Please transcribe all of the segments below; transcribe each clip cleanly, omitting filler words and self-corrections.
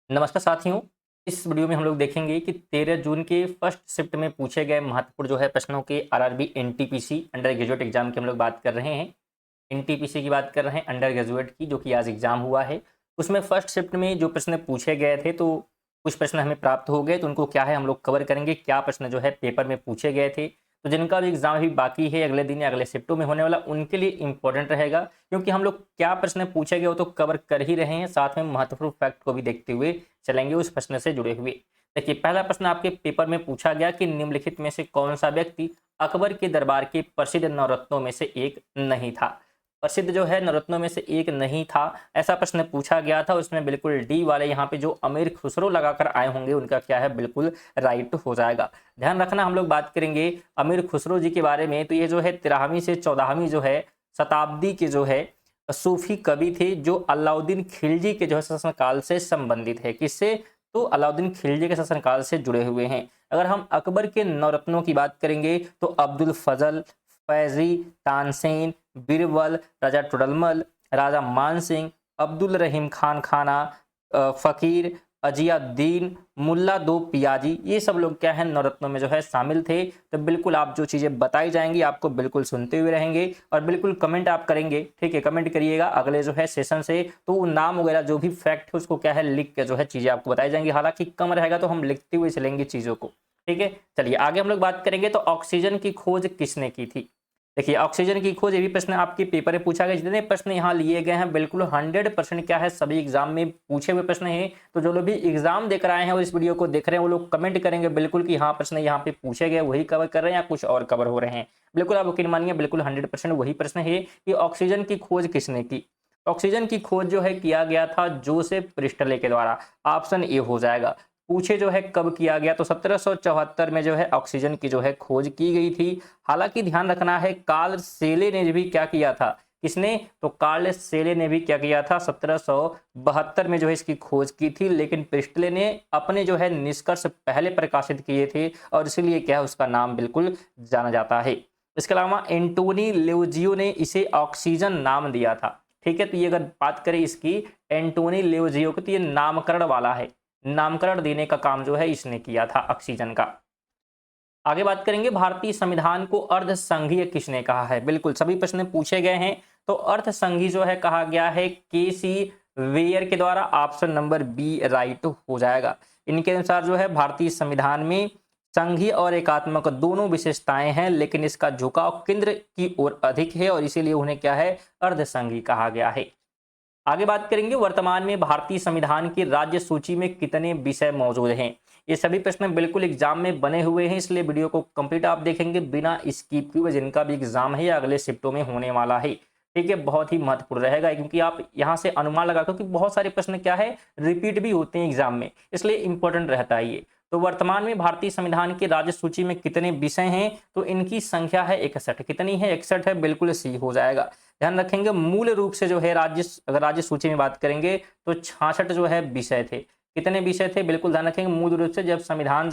नमस्कार साथियों। इस वीडियो में हम लोग देखेंगे कि 13 जून के फर्स्ट शिफ्ट में पूछे गए महत्वपूर्ण प्रश्नों के RRB NTPC under graduate exam की हम लोग बात कर रहे हैं। एनटीपीसी की बात कर रहे हैं अंडर ग्रेजुएट की, जो कि आज एग्जाम हुआ है। उसमें फर्स्ट शिफ्ट में जो प्रश्न पूछे गए थे तो कुछ प्रश्न हमें प्राप्त हो गए, तो उनको क्या है हम लोग कवर करेंगे, क्या प्रश्न पेपर में पूछे गए थे। तो जिनका भी एग्जाम अभी बाकी है अगले दिन या अगले शिफ्टों में होने वाला, उनके लिए इंपॉर्टेंट रहेगा, क्योंकि हम लोग क्या प्रश्न पूछे गए वो तो कवर कर ही रहे हैं, साथ में महत्वपूर्ण फैक्ट को भी देखते हुए चलेंगे उस प्रश्न से जुड़े हुए। देखिए, पहला प्रश्न आपके पेपर में पूछा गया कि निम्नलिखित में से कौन सा व्यक्ति अकबर के दरबार के प्रसिद्ध नवरत्नों में से एक नहीं था। प्रसिद्ध नवरत्नों में से एक नहीं था, ऐसा प्रश्न पूछा गया था। उसमें बिल्कुल डी वाले यहाँ पे जो अमीर खुसरो लगाकर आए होंगे उनका क्या है, बिल्कुल राइट हो जाएगा। ध्यान रखना, हम लोग बात करेंगे अमीर खुसरो जी के बारे में, तो ये 13वीं से 14वीं शताब्दी के सूफी कवि थे, जो अलाउद्दीन खिलजी के शासनकाल से संबंधित है। किससे? तो अलाउद्दीन खिलजी के शासनकाल से जुड़े हुए हैं। अगर हम अकबर के नवरत्नों की बात करेंगे तो अब्दुल फजल, फैजी, तानसेन, बीरबल, राजा टुडलमल, राजा मानसिंह, अब्दुल रहीम खान खाना, फकीर, अजियाद्दीन, मुल्ला दो पियाजी, ये सब लोग क्या है नवरत्नों में शामिल थे। तो बिल्कुल आप जो चीजें बताई जाएंगी आपको बिल्कुल सुनते हुए रहेंगे और बिल्कुल कमेंट आप करेंगे, ठीक है, कमेंट करिएगा अगले सेशन से। तो नाम वगैरह जो भी फैक्ट है उसको क्या है लिख के चीजें आपको बताई जाएंगी। हालांकि कम रहेगा तो हम लिखते हुए चलेंगे चीजों को, ठीक है। चलिए आगे हम लोग बात करेंगे। तो ऑक्सीजन की खोज किसने की थी? देखिए, ऑक्सीजन की खोज, ये भी प्रश्न आपके पेपर में पूछा गया। जितने प्रश्न यहाँ लिए गए हैं बिल्कुल 100% क्या है सभी एग्जाम में पूछे हुए प्रश्न हैं। तो जो लोग भी एग्जाम देकर आए हैं और इस वीडियो को देख रहे हैं वो लोग कमेंट करेंगे बिल्कुल कि हाँ प्रश्न यहाँ पे पूछे गए वही कवर कर रहे हैं या कुछ और कवर हो रहे हैं। बिल्कुल आप यकीन मानिए, बिल्कुल 100% वही प्रश्न है कि ऑक्सीजन की खोज किसने की। ऑक्सीजन की खोज किया गया था जोसेफ प्रिस्टले के द्वारा। ऑप्शन ए हो जाएगा। पूछे कब किया गया, तो 1774 में ऑक्सीजन की खोज की गई थी। हालांकि ध्यान रखना है, कार्ल सेले ने भी क्या किया था। किसने? तो कार्ल सेले ने भी क्या किया था, 1772 में इसकी खोज की थी। लेकिन प्रिस्टले ने अपने निष्कर्ष पहले प्रकाशित किए थे और इसीलिए क्या है उसका नाम बिल्कुल जाना जाता है। इसके अलावा एंटोनी लेओजियो ने इसे ऑक्सीजन नाम दिया था, ठीक है। तो ये अगर बात करें इसकी एंटोनी लेओजियो को, तो ये नामकरण वाला है, नामकरण देने का काम इसने किया था ऑक्सीजन का। आगे बात करेंगे, भारतीय संविधान को अर्ध संघीय किसने कहा है। बिल्कुल सभी प्रश्न पूछे गए हैं। तो अर्ध संघीय कहा गया है केसी वेयर के द्वारा। ऑप्शन नंबर बी राइट हो जाएगा। इनके अनुसार भारतीय संविधान में संघीय और एकात्मक दोनों विशेषताएं हैं, लेकिन इसका झुकाव केंद्र की ओर अधिक है और इसीलिए उन्हें क्या है, अर्ध संघीय कहा गया है। आगे बात करेंगे, वर्तमान में भारतीय संविधान की राज्य सूची में कितने विषय मौजूद हैं। ये सभी प्रश्न बिल्कुल एग्जाम में बने हुए हैं, इसलिए वीडियो को कंप्लीट आप देखेंगे बिना स्किप किए। जिनका भी एग्जाम है या अगले शिफ्टों में होने वाला है, ठीक है, बहुत ही महत्वपूर्ण रहेगा, क्योंकि आप यहाँ से अनुमान लगा, क्योंकि बहुत सारे प्रश्न क्या है रिपीट भी होते हैं एग्जाम में, इसलिए इंपॉर्टेंट रहता है ये। तो वर्तमान में भारतीय संविधान की राज्य सूची में कितने विषय हैं, तो इनकी संख्या है 61। कितनी है? 61 है, बिल्कुल सी हो जाएगा। ध्यान रखेंगे, मूल रूप से राज्य, अगर राज्य सूची में बात करेंगे तो 66 विषय थे। कितने विषय थे? बिल्कुल ध्यान रखेंगे, मूल रूप से जब संविधान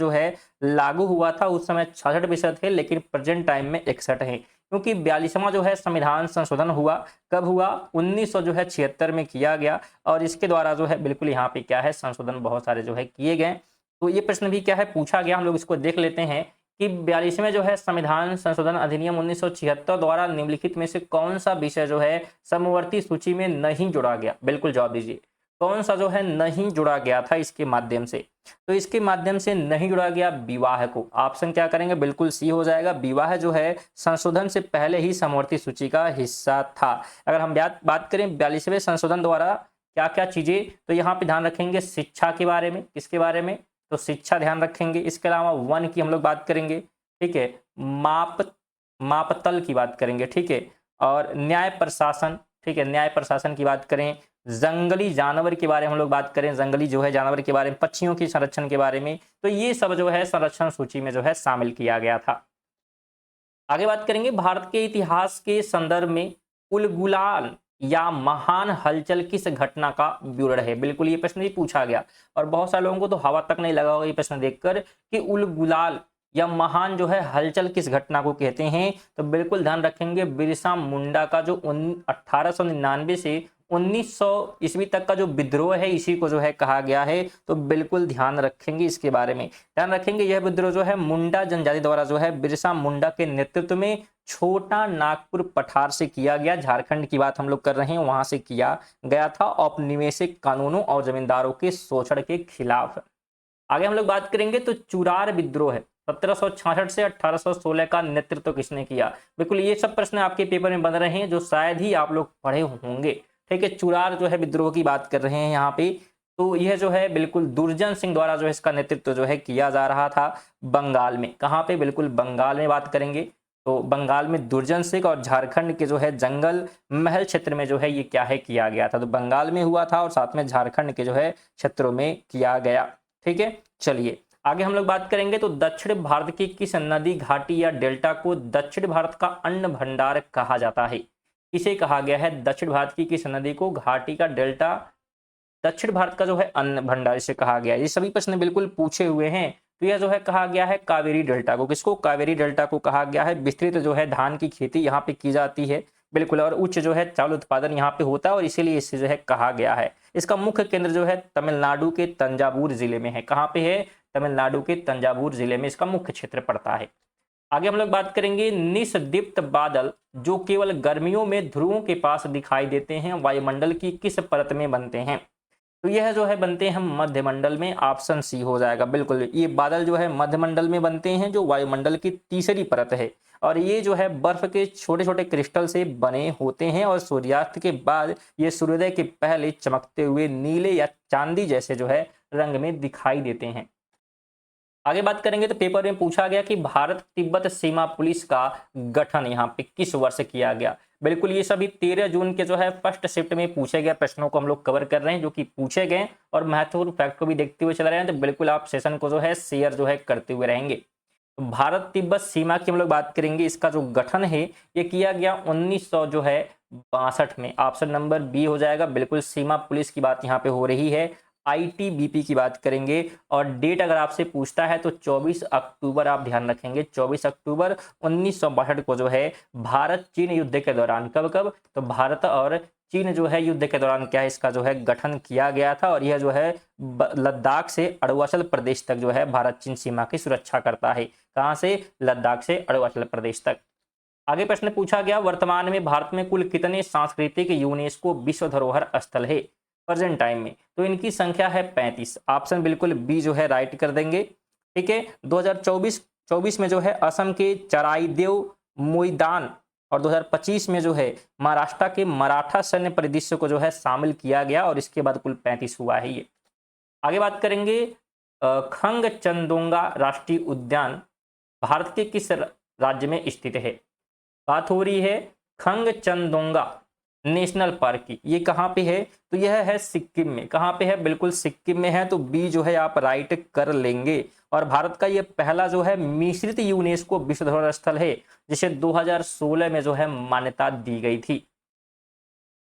लागू हुआ था उस समय 66 विषय थे, लेकिन प्रेजेंट टाइम में 61 है, क्योंकि 42वां संविधान संशोधन हुआ। कब हुआ? 1976 में किया गया और इसके द्वारा बिल्कुल यहाँ पे क्या है संशोधन बहुत सारे किए गए। तो ये प्रश्न भी क्या है पूछा गया, हम लोग इसको देख लेते हैं कि 42वें संविधान संशोधन अधिनियम 1976 द्वारा निम्नलिखित में से कौन सा विषय समवर्ती सूची में नहीं जोड़ा गया। बिल्कुल जवाब दीजिए, कौन सा नहीं जोड़ा गया था इसके माध्यम से। तो इसके माध्यम से नहीं जोड़ा गया विवाह को। ऑप्शन क्या करेंगे? बिल्कुल सी हो जाएगा। विवाह संशोधन से पहले ही समवर्ती सूची का हिस्सा था। अगर हम बात करें 42वें संशोधन द्वारा क्या क्या चीजें, तो यहाँ पे ध्यान रखेंगे शिक्षा के बारे में। किसके बारे में? तो शिक्षा ध्यान रखेंगे। इसके अलावा वन की हम लोग बात करेंगे, ठीक है, मापतल की बात करेंगे, ठीक है, और न्याय प्रशासन, ठीक है, न्याय प्रशासन की बात करें। जंगली जानवर के बारे में हम लोग बात करें, जंगली जानवर के बारे में, पक्षियों की संरक्षण के बारे में, तो ये सब संरक्षण सूची में शामिल किया गया था। आगे बात करेंगे, भारत के इतिहास के संदर्भ में उलगुलान या महान हलचल किस घटना का विवरण है। बिल्कुल ये प्रश्न भी पूछा गया और बहुत सारे लोगों को तो हवा तक नहीं लगा होगा ये प्रश्न देखकर कि उलगुलाल या महान जो है हलचल किस घटना को कहते हैं? तो बिल्कुल ध्यान रखेंगे बिरसा मुंडा का जो 1899 से 1900 ईस्वी तक का जो विद्रोह है इसी को जो है कहा गया है। तो बिल्कुल ध्यान रखेंगे इसके बारे में, ध्यान रखेंगे यह विद्रोह जो है मुंडा जनजाति द्वारा जो है बिरसा मुंडा के नेतृत्व में छोटा नागपुर पठार से किया गया, झारखंड की बात हम लोग कर रहे हैं, वहां से किया गया था औपनिवेशिक कानूनों और जमींदारों के शोषण के खिलाफ। आगे हम लोग बात करेंगे तो चुरार विद्रोह है 1766 से 1816 का नेतृत्व किसने किया? बिल्कुल ये सब प्रश्न आपके पेपर में बन रहे हैं जो शायद ही आप लोग पढ़े होंगे। ठीक है, चुरार जो है विद्रोह की बात कर रहे हैं यहाँ पे। तो यह जो है बिल्कुल दुर्जन सिंह द्वारा जो है इसका नेतृत्व जो है किया जा रहा था बंगाल में। कहाँ पे? बिल्कुल बंगाल में बात करेंगे तो बंगाल में दुर्जन सिंह, और झारखंड के जो है जंगल महल क्षेत्र में जो है ये क्या है किया गया था। तो बंगाल में हुआ था और साथ में झारखंड के जो है क्षेत्रों में किया गया। ठीक है, चलिए आगे हम लोग बात करेंगे तो दक्षिण भारत की किस नदी घाटी या डेल्टा को दक्षिण भारत का अन्न भंडार कहा जाता है? किसे कहा गया है? दक्षिण भारत की किस नदी को घाटी का डेल्टा दक्षिण भारत का जो है अन्न भंडार इसे कहा गया है। ये सभी प्रश्न बिल्कुल पूछे हुए हैं। तो यह जो है कहा गया है कावेरी डेल्टा को। किसको? कावेरी डेल्टा को कहा गया है। विस्तृत जो है धान की खेती यहाँ पे की जाती है बिल्कुल, और उच्च जो है चावल उत्पादन यहाँ पे होता है और इसीलिए इसे जो है कहा गया है। इसका मुख्य केंद्र जो है तमिलनाडु के तंजावुर जिले में है। कहाँ पे है? तमिलनाडु के तंजावुर जिले में इसका मुख्य क्षेत्र पड़ता है। आगे हम लोग बात करेंगे निस्दीप्त बादल जो केवल गर्मियों में ध्रुवों के पास दिखाई देते हैं वायुमंडल की किस परत में बनते हैं? तो यह जो है बनते हैं मध्यमंडल में। ऑप्शन सी हो जाएगा। बिल्कुल ये बादल जो है मध्यमंडल में बनते हैं जो वायुमंडल की तीसरी परत है, और ये जो है बर्फ के छोटे छोटे क्रिस्टल से बने होते हैं और सूर्यास्त के बाद ये सूर्योदय के पहले चमकते हुए नीले या चांदी जैसे जो है रंग में दिखाई देते हैं। आगे बात करेंगे तो पेपर में पूछा गया कि भारत तिब्बत सीमा पुलिस का गठन यहाँ पे किस वर्ष किया गया? बिल्कुल ये सभी 13 जून के जो है फर्स्ट शिफ्ट में पूछे गए प्रश्नों को हम लोग कवर कर रहे हैं जो कि पूछे गए, और महत्वपूर्ण फैक्ट को भी देखते हुए चल रहे हैं। तो बिल्कुल आप सेशन को जो है शेयर जो है करते हुए रहेंगे। तो भारत तिब्बत सीमा की हम लोग बात करेंगे, इसका जो गठन है ये किया गया 1900 जो है 62 में। ऑप्शन नंबर बी हो जाएगा। बिल्कुल सीमा पुलिस की बात यहाँ पे हो रही है, आईटीबीपी की बात करेंगे। और डेट अगर आपसे पूछता है तो 24 अक्टूबर आप ध्यान रखेंगे, 24 अक्टूबर 1962 को जो है भारत चीन युद्ध के दौरान, कब तो भारत और चीन जो है युद्ध के दौरान क्या है इसका जो है गठन किया गया था। और यह जो है लद्दाख से अरुणाचल प्रदेश तक जो है भारत चीन सीमा की सुरक्षा करता है। कहां से? लद्दाख से अरुणाचल प्रदेश तक। आगे प्रश्न पूछा गया वर्तमान में भारत में कुल कितने सांस्कृतिक यूनेस्को विश्व धरोहर स्थल है प्रेजेंट टाइम में? तो इनकी संख्या है 35। ऑप्शन बिल्कुल बी जो है राइट कर देंगे। ठीक है, 2024 में जो है असम के चराईदेव मैदान और 2025 में जो है महाराष्ट्र के मराठा सैन्य परिदृश्य को जो है शामिल किया गया, और इसके बाद कुल 35 हुआ है ये। आगे बात करेंगे खंगचंदोंगा राष्ट्रीय उद्यान भारत के किस राज्य में स्थित है? बात हो रही है खंगचंदोंगा नेशनल पार्क की। ये कहाँ पे है? तो यह है सिक्किम में। कहाँ पे है? बिल्कुल सिक्किम में है। तो बी जो है आप राइट कर लेंगे। और भारत का ये पहला जो है मिश्रित यूनेस्को विश्व धरोहर स्थल है जिसे 2016 में जो है मान्यता दी गई थी।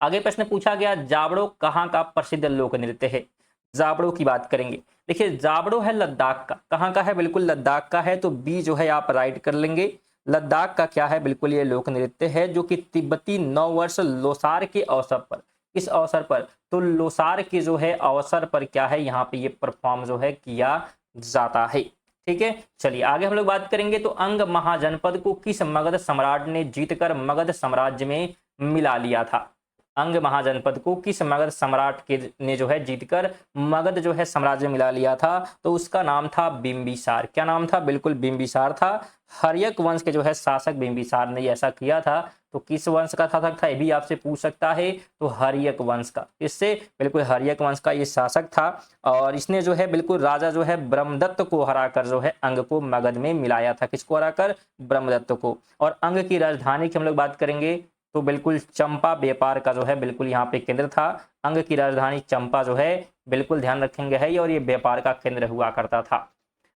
आगे प्रश्न पूछा गया जावड़ो कहाँ का प्रसिद्ध लोक नृत्य है? जावड़ो की बात करेंगे। देखिए जावड़ो है लद्दाख का। कहाँ का है? बिल्कुल लद्दाख का है। तो बी जो है आप राइट कर लेंगे। लद्दाख का क्या है? बिल्कुल ये लोक नृत्य है जो कि तिब्बती नववर्ष लोसार के अवसर पर, किस अवसर पर? तो लोसार के जो है अवसर पर क्या है यहाँ पे ये परफॉर्म जो है किया जाता है। ठीक है, चलिए आगे हम लोग बात करेंगे तो अंग महाजनपद को किस मगध सम्राट ने जीतकर मगध साम्राज्य में मिला लिया था? अंग महाजनपद को किस मगध सम्राट के ने जो है जीतकर मगध जो है साम्राज्य में मिला लिया था? तो उसका नाम था बिंबिसार। क्या नाम था? बिल्कुल बिंबिसार था। हर्यक वंश के जो है शासक बिंबिसार ने ऐसा किया था। तो किस वंश का शासक था ये भी आपसे पूछ सकता है। तो हर्यक वंश का। इससे बिल्कुल हर्यक वंश का ये शासक था, और इसने जो है बिल्कुल राजा जो है ब्रह्मदत्त को हराकर जो है अंग को मगध में मिलाया था। किसको हराकर? ब्रह्मदत्त को। और अंग की राजधानी की हम लोग बात करेंगे तो बिल्कुल चंपा व्यापार का जो है बिल्कुल यहाँ पे केंद्र था। अंग की राजधानी चंपा जो है बिल्कुल ध्यान रखेंगे है, और ये व्यापार का केंद्र हुआ करता था।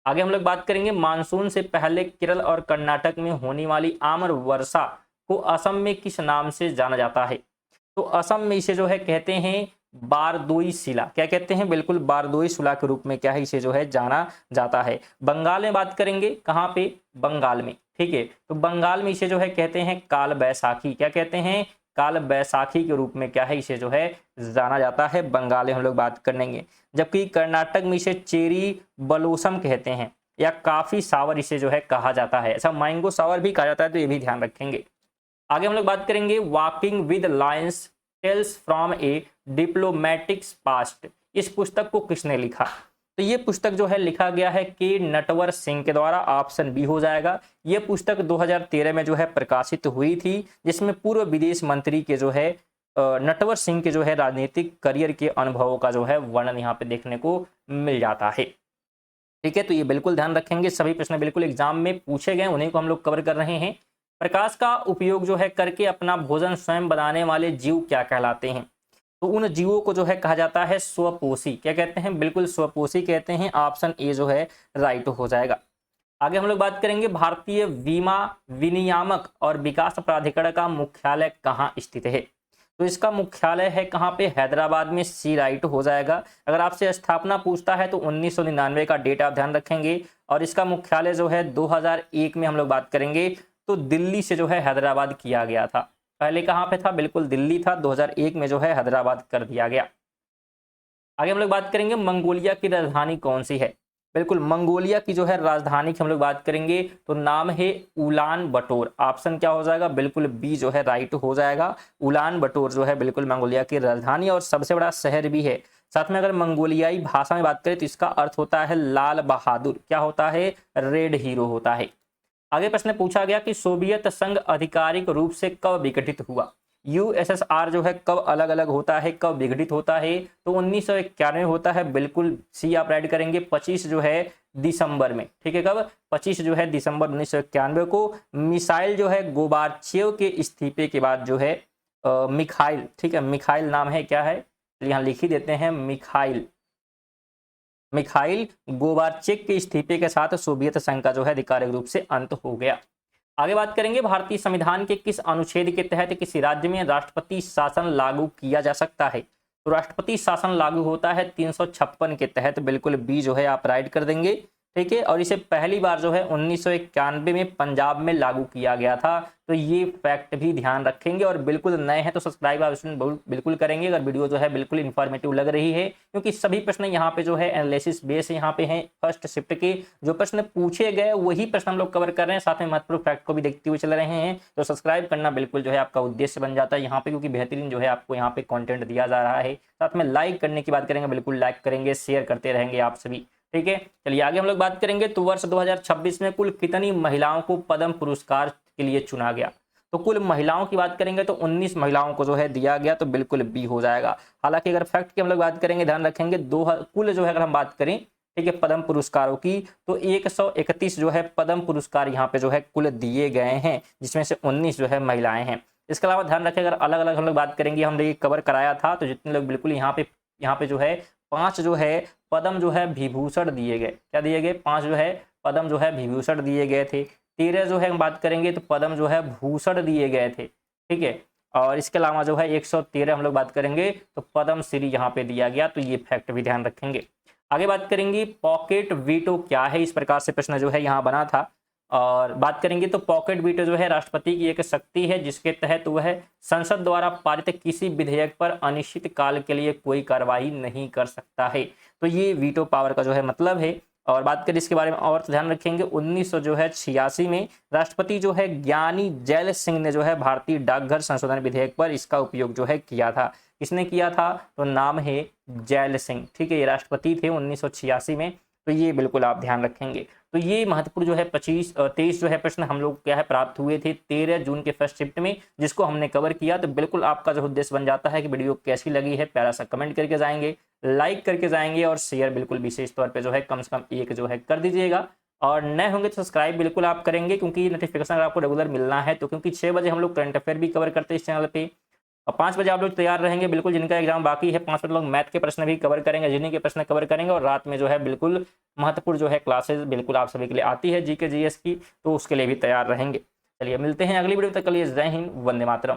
आगे हम लोग बात करेंगे मानसून से पहले केरल और कर्नाटक में होने वाली आम्र वर्षा को असम में किस नाम से जाना जाता है? तो असम में इसे जो है कहते हैं बारदोई शिला, क्या कहते हैं, बिल्कुल बारदोई शिला के रूप में क्या है इसे जो है जाना जाता है। बंगाल में बात करेंगे, कहाँ पे, बंगाल में, ठीक है, तो बंगाल में इसे जो है कहते हैं काल बैसाखी, क्या कहते हैं, काल बैसाखी के रूप में क्या है इसे जो है जाना जाता है, बंगाल में हम लोग बात करेंगे। जबकि कर्नाटक में इसे चेरी ब्लॉसम कहते हैं या काफी सावर इसे जो है कहा जाता है, ऐसा मैंगो सावर भी कहा जाता है, तो ये भी ध्यान रखेंगे। आगे हम लोग बात करेंगे walking with lions tales from a diplomatics past, इस पुस्तक को किसने लिखा, तो ये पुस्तक जो है लिखा गया है के नटवर सिंह के द्वारा, ऑप्शन बी हो जाएगा। ये पुस्तक 2013 में जो है प्रकाशित हुई थी, जिसमें पूर्व विदेश मंत्री के जो है नटवर सिंह के जो है राजनीतिक करियर के अनुभवों का जो है वर्णन यहाँ पे देखने को मिल जाता है, ठीक है। तो ये बिल्कुल ध्यान रखेंगे, सभी प्रश्न बिल्कुल एग्जाम में पूछे गए, उन्हीं को हम लोग कवर कर रहे हैं। प्रकाश का उपयोग जो है करके अपना भोजन स्वयं बनाने वाले जीव क्या कहलाते हैं, तो उन जीवों को जो है कहा जाता है स्वपोषी, क्या कहते हैं, बिल्कुल स्वपोषी कहते हैं, ऑप्शन ए जो है राइट हो जाएगा। आगे हम लोग बात करेंगे भारतीय बीमा विनियामक और विकास प्राधिकरण का मुख्यालय कहाँ स्थित है, तो इसका मुख्यालय है कहाँ पे, हैदराबाद में, सी राइट हो जाएगा। अगर आपसे स्थापना पूछता है तो 1999 का डेट आप ध्यान रखेंगे, और इसका मुख्यालय जो है 2001 में हम लोग बात करेंगे तो दिल्ली से जो है हैदराबाद किया गया था, पहले कहाँ पे था, बिल्कुल दिल्ली था, 2001 में जो है हैदराबाद कर दिया गया। आगे हम लोग बात करेंगे मंगोलिया की राजधानी कौन सी है, बिल्कुल मंगोलिया की जो है राजधानी की हम लोग बात करेंगे तो नाम है उलान बटोर, ऑप्शन क्या हो जाएगा, बिल्कुल बी जो है राइट हो जाएगा। उलान बटोर जो है बिल्कुल मंगोलिया की राजधानी और सबसे बड़ा शहर भी है। साथ में अगर मंगोलियाई भाषा में बात करें तो इसका अर्थ होता है लाल बहादुर, क्या होता है, रेड हीरो होता है। आगे प्रश्न पूछा गया कि सोवियत संघ आधिकारिक रूप से कब विघटित हुआ, यूएसएसआर जो है कब अलग अलग होता है, कब विघटित होता है, तो 1991 होता है, बिल्कुल सी आप राइट करेंगे, 25 जो है दिसंबर में, ठीक है, कब, 25 जो है दिसंबर 1991 को। मिसाइल जो है गोबार्चेव के इस्तीफे के बाद जो है मिखाइल, ठीक है, मिखाइल नाम है, क्या है, यहाँ लिख ही देते हैं, मिखाइल गोबार्चेव के इस्तीफे के साथ सोवियत संघ का जो है आधिकारिक रूप से अंत हो गया। आगे बात करेंगे भारतीय संविधान के किस अनुच्छेद के तहत किसी राज्य में राष्ट्रपति शासन लागू किया जा सकता है, तो राष्ट्रपति शासन लागू होता है 356 के तहत, बिल्कुल बी जो है आप राइट कर देंगे, ठीक है। और इसे पहली बार जो है 1991 में पंजाब में लागू किया गया था, तो ये फैक्ट भी ध्यान रखेंगे। और बिल्कुल नए हैं तो सब्सक्राइब आप बिल्कुल करेंगे अगर वीडियो जो है बिल्कुल इन्फॉर्मेटिव लग रही है, क्योंकि सभी प्रश्न यहाँ पे जो है एनालिसिस बेस यहाँ पे हैं, फर्स्ट शिफ्ट के जो प्रश्न पूछे गए वही प्रश्न हम लोग कवर कर रहे हैं, साथ में महत्वपूर्ण फैक्ट को भी देखते हुए चल रहे हैं। तो सब्सक्राइब करना बिल्कुल जो है आपका उद्देश्य बन जाता है यहाँ पे, क्योंकि बेहतरीन जो है आपको यहाँ पे कॉन्टेंट दिया जा रहा है। साथ में लाइक करने की बात करेंगे, बिल्कुल लाइक करेंगे, शेयर करते रहेंगे आप सभी, ठीक है। चलिए आगे हम लोग बात करेंगे तो वर्ष 2026 में कुल कितनी महिलाओं को पद्म पुरस्कार के लिए चुना गया, तो कुल महिलाओं की बात करेंगे तो 19 महिलाओं को जो है दिया गया, तो बिल्कुल बी हो जाएगा। हालांकि अगर फैक्ट की हम लोग बात करेंगे, ध्यान रखेंगे कुल जो है अगर हम बात करें, ठीक है, पद्म पुरस्कारों की, तो 131 जो है पद्म पुरस्कार यहाँ पे जो है कुल दिए गए हैं, जिसमें से 19 जो है महिलाएं हैं। इसके अलावा ध्यान रखें अगर अलग अलग हम लोग बात करेंगे, हमने ये कवर कराया था, तो जितने लोग बिल्कुल यहाँ पे जो है 5 जो है पद्म जो है विभूषण दिए गए, क्या दिए गए, 5 जो है पद्म जो है विभूषण दिए गए थे। 13 जो है हम बात करेंगे तो पद्म जो है भूषण दिए गए थे, ठीक है। और इसके अलावा जो है 113 हम लोग बात करेंगे तो पद्म श्री यहाँ पे दिया गया, तो ये फैक्ट भी ध्यान रखेंगे। आगे बात करेंगे पॉकेट वीटो क्या है, इस प्रकार से प्रश्न जो है यहाँ बना था। और बात करेंगे तो पॉकेट वीटो जो है राष्ट्रपति की एक शक्ति है, जिसके तहत वह संसद द्वारा पारित किसी विधेयक पर अनिश्चित काल के लिए कोई कार्रवाई नहीं कर सकता है, तो ये वीटो पावर का जो है मतलब है। और बात करें इसके बारे में और तो ध्यान रखेंगे 1986 में राष्ट्रपति जो है ज्ञानी जैल सिंह ने जो है भारतीय डाकघर संशोधन विधेयक पर इसका उपयोग जो है किया था। किसने किया था, तो नाम है जैल सिंह, ठीक है, ये राष्ट्रपति थे 1986 में, तो ये बिल्कुल आप ध्यान रखेंगे। तो ये महत्वपूर्ण जो है 23 जो है प्रश्न हम लोग क्या है प्राप्त हुए थे 13 जून के फर्स्ट शिफ्ट में, जिसको हमने कवर किया। तो बिल्कुल आपका जो उद्देश्य बन जाता है कि वीडियो कैसी लगी है, प्यारा सा कमेंट करके जाएंगे, लाइक करके जाएंगे और शेयर बिल्कुल विशेष तौर पे जो है कम से कम एक जो है कर दीजिएगा। और नए होंगे तो सब्सक्राइब बिल्कुल आप करेंगे, क्योंकि नोटिफिकेशन अगर आपको रेगुलर मिलना है तो, क्योंकि 6 बजे हम लोग करंट अफेयर भी कवर करते हैं इस चैनल पे, और 5 बजे आप लोग तैयार रहेंगे बिल्कुल, जिनका एग्जाम बाकी है 5 बजे लोग मैथ के प्रश्न भी कवर करेंगे, जीके के प्रश्न कवर करेंगे, और रात में जो है बिल्कुल महत्वपूर्ण जो है क्लासेस बिल्कुल आप सभी के लिए आती है जीके जीएस की, तो उसके लिए भी तैयार रहेंगे। चलिए मिलते हैं अगली वीडियो तक के लिए, जय हिंद, वंदे मातरम।